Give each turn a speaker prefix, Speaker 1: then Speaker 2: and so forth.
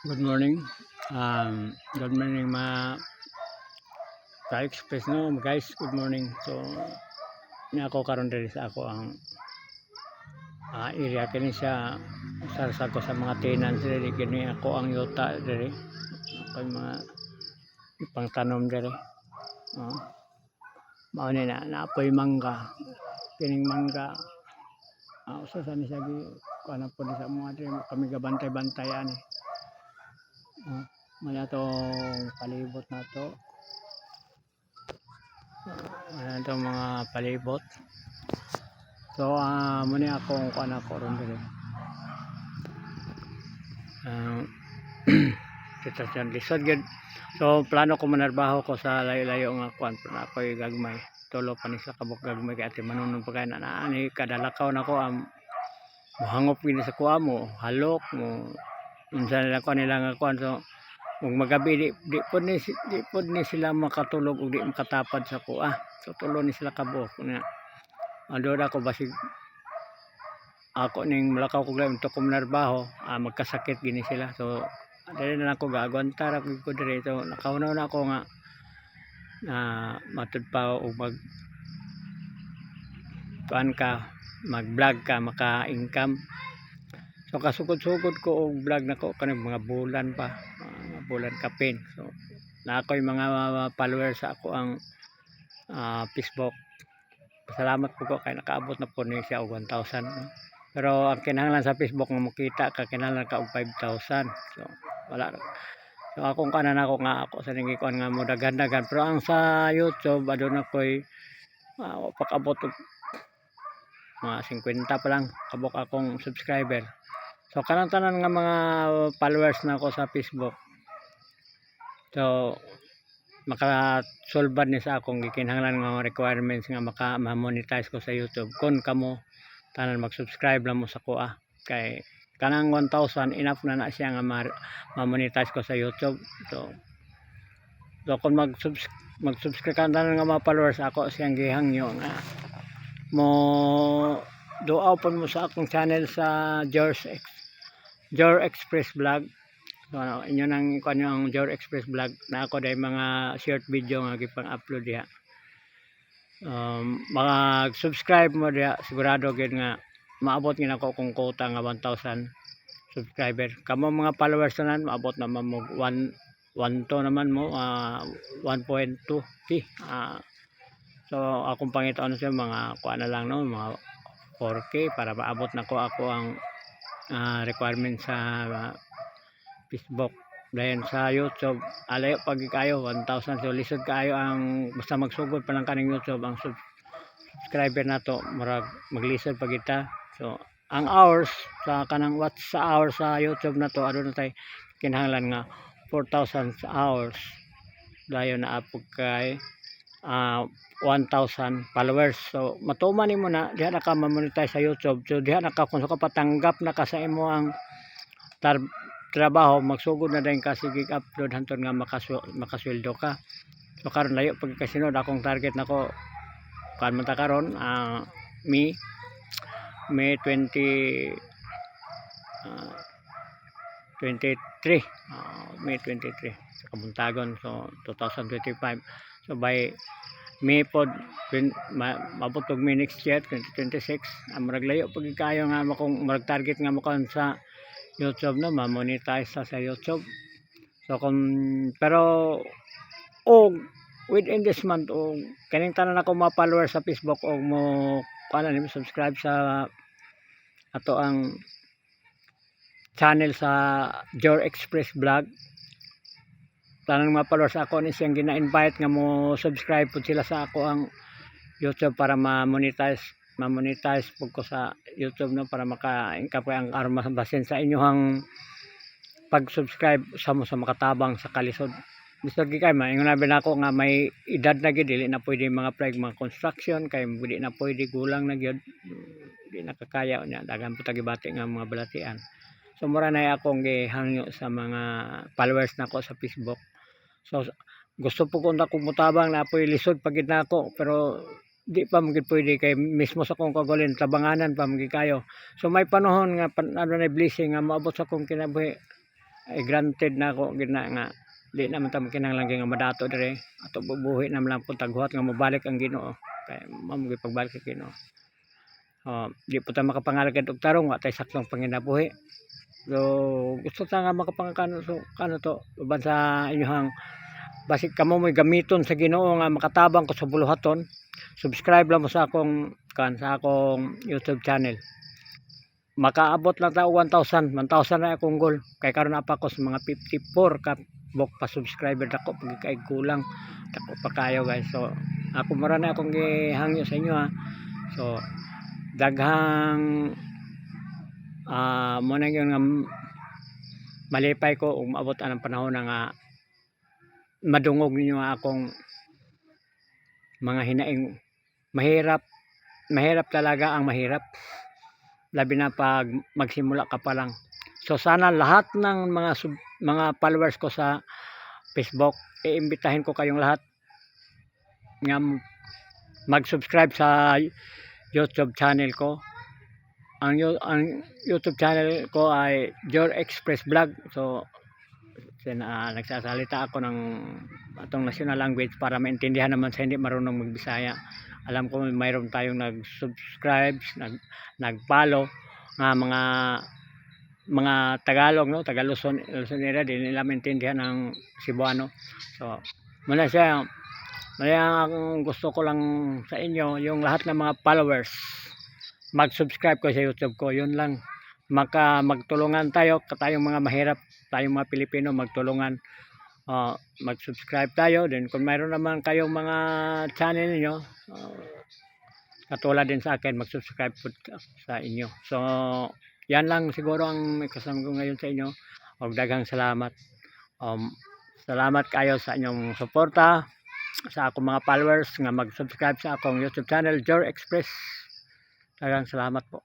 Speaker 1: Good morning. Good morning mga ka-express no guys. Good morning. So ni ako karon diri sa ako ang area kini siya sarsa ko sa mga tenants diri kini ako ang yuta diri. Ako mga pangtanom diri. Mao ni na naapoy mangga. Kining mangga usa sa ni siya gi kuan po sa mga diri kami gabantay-bantayan. Mala tong palibot na to. Ayan itong mga palibot. So muna akong kuan ako ron dito. Kita siyan lisod gid. So plano ko manarbaho ko sa layo-layo nga kuan pero ako'y gagmay. Tulo pa ni sa kabuk gagmay kay ati manunong pa kay na ani kadalakaw nako mohangop gini sa kuha mo, halok mo. Minsan nila kuan nila nga kuan so ug magabi di pod ni sila makatulog ug di makatapad sa kuha. So tulo ni sila kabuok nga. Andora ko basig ako ning mulakaw ko gayud to ko manarbaho, magkasakit gini sila. So dili na lang ko gaagwanta ra ko diri. So nakaunaw na ako nga matud pa og mag-vlog ka maka-income. So kasugod-sugod ko og vlog nako kanang mga bulan pa, bulan kapin. So na ako'y mga followers sa ako ang Facebook. Salamat po ko kay nakaabot na po ni siya og 1,000. Pero ang kinahanglan sa Facebook nga makita ka kinahanglan ka og 5,000. So wala. So akong kanan ako nga ako sa ning ikuan nga mo daghan-daghan. Pero ang sa YouTube aduna ko'y pakabot og mga 50 pa lang kabuk akong subscriber. So kanang tanan nga mga followers na ako sa Facebook. So makasolban ni sa akong gikinahanglan nga requirements nga maka-monetize ko sa YouTube kun kamo tanan mag-subscribe lang mo sa kuha. Kay kanang 1,000 enough na siya nga ma-monetize ko sa YouTube. So kung mag-subscribe ka tanan nga mga followers ako siyang gihangyo nga mo duaw pa mo sa akong channel sa Jor Express Vlog. So inyo nang kuan ang Jor Express Vlog na ako dai mga short video nga gipang-upload diha. Mag-subscribe mo diha sigurado gid nga maabot gid ako kung quota nga 1,000 subscriber. Kamo mga followers tanan maabot naman mo 1.2 naman mo 1.2 so akong pangitaon siya mga kuan na lang no mga 4K para maabot na ko ako ang requirement sa Facebook. Dayon sa YouTube alayo pag kayo 1,000 so lisod kayo ang basta magsugod pa lang kaning YouTube ang subscriber nato murag maglisod pa kita. So ang hours sa kanang watch sa hours sa YouTube nato aduna tay kinahanglan nga 4,000 hours. Dayon na apog kay 1,000 followers. So matuman nimo na diha na ka ma-monetize sa YouTube. So diha na ka kung ka patanggap na ka sa imo ang trabaho magsugod na din ka sige upload hantod nga makasweldo ka. So karon layo pag kasinod akong target nako kan man ta karon May 23 May 23 sa kabuntagon so 2025. So by May pod mabot og May next year 2026 murag layo pag kayo nga makong murag target nga mo sa YouTube no ma-monetize sa YouTube. So pero within this month kaning tanan ako mga followers sa Facebook mo paano ni subscribe sa ato ang channel sa Jor Express Vlog. Tanang mga followers ako ni siyang gina-invite nga mo subscribe po sila sa ako ang YouTube para ma-monetize pud ko sa YouTube no para maka-income ko ang armas basin sa inyohang pag-subscribe sa makatabang sa kalisod. Mr. Gikay maingon na ako nga may edad na gid dili na pwede mga mga construction kay dili na pwede gulang na gyud di nakakaya nya dagan po tagibati nga mga balatian. So mura na akong gihangyo sa mga followers nako sa Facebook. So gusto po ko na mutabang na apoy lisod pagid nako pero di pa magid pwede kay mismo sa kong kagulin tabanganan pa magid kayo. So may panahon nga ano na blessing nga maabot sa kong kinabuhi granted na ako gina nga di naman ta kinahanglan nga madato dire ato bubuhi na lang pud taghuat nga mobalik ang Ginoo kay mao mo pagbalik sa Ginoo. Di po ta makapangalagad og tarong wa tay saktong panginabuhi. So gusto ta nga makapangkano so kano to uban sa inyong basig kamo mo'y gamiton sa Ginoo nga makatabang ko sa buluhaton. Subscribe lang mo sa akong YouTube channel. Makaabot lang ta 1,000 na akong goal kay karon na pa ko sa mga 54 ka bok pa subscriber dako pag kay kulang dako pa kayo guys. So ako mara na akong gihangyo sa inyo ha. So daghang mo na yun nga malipay ko ug maabot ang panahon na nga madungog ninyo akong mga hinaing mahirap talaga ang mahirap labi na pag magsimula ka pa lang. So sana lahat ng mga followers ko sa Facebook iimbitahin ko kayong lahat nga mag-subscribe sa YouTube channel ko. Ang YouTube channel ko ay Jor Express Vlog. So nagsasalita ako ng atong national language para maintindihan naman sa hindi marunong magbisaya. Alam ko mayroon tayong nag-subscribe, nag-follow nga mga Tagalog no, taga Luzon area din nila maintindihan ng Cebuano. So muna siya ang gusto ko lang sa inyo yung lahat ng mga followers mag-subscribe ko sa YouTube ko, yun lang. Magtulungan tayo, tayong mga mahirap, tayong mga Pilipino magtulungan. Mag-subscribe tayo, then kung mayroon naman kayong mga channel niyo, katulad din sa akin, mag-subscribe po sa inyo. So, yan lang siguro ang may kasama ko ngayon sa inyo. Og daghang salamat. Salamat kayo sa inyong suporta sa akong mga followers nga mag-subscribe sa akong YouTube channel, Jor Express. Daghang salamat po.